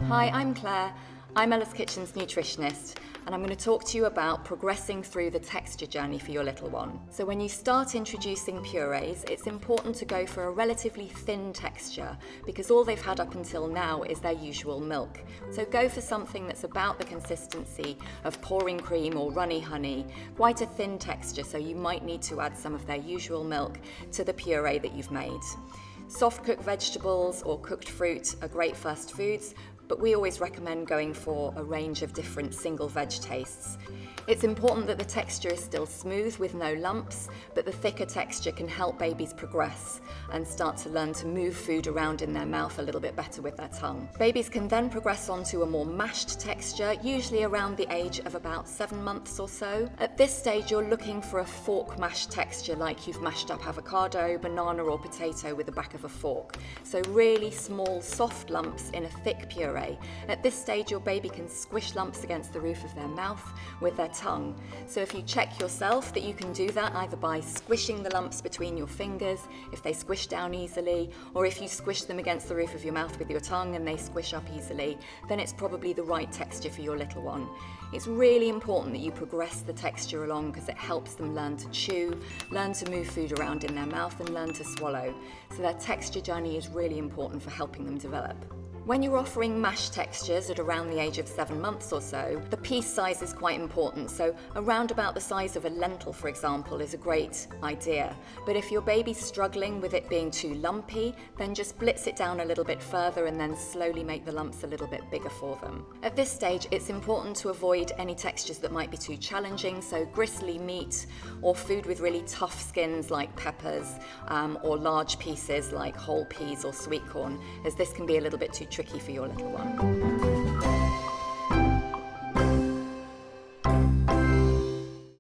Hi, I'm Claire. I'm Ella's Kitchen's nutritionist, and I'm going to talk to you about progressing through the texture journey for your little one. So when you start introducing purees, it's important to go for a relatively thin texture because all they've had up until now is their usual milk. So go for something that's about the consistency of pouring cream or runny honey, quite a thin texture, so you might need to add some of their usual milk to the puree that you've made. Soft cooked vegetables or cooked fruit are great first foods, but we always recommend going for a range of different single veg tastes. It's important that the texture is still smooth with no lumps, but the thicker texture can help babies progress and start to learn to move food around in their mouth a little bit better with their tongue. Babies can then progress onto a more mashed texture, usually around the age of about 7 months or so. At this stage, you're looking for a fork mashed texture, like you've mashed up avocado, banana or potato with the back of a fork. So really small, soft lumps in a thick puree. At this stage, your baby can squish lumps against the roof of their mouth with their tongue. So if you check yourself that you can do that either by squishing the lumps between your fingers, if they squish down easily, or if you squish them against the roof of your mouth with your tongue and they squish up easily, then it's probably the right texture for your little one. It's really important that you progress the texture along because it helps them learn to chew, learn to move food around in their mouth and learn to swallow. So their texture journey is really important for helping them develop. When you're offering mashed textures at around the age of 7 months or so, the piece size is quite important. So around about the size of a lentil, for example, is a great idea. But if your baby's struggling with it being too lumpy, then just blitz it down a little bit further and then slowly make the lumps a little bit bigger for them. At this stage, it's important to avoid any textures that might be too challenging, so gristly meat or food with really tough skins like peppers, or large pieces like whole peas or sweet corn, as this can be a little bit too tricky for your little one.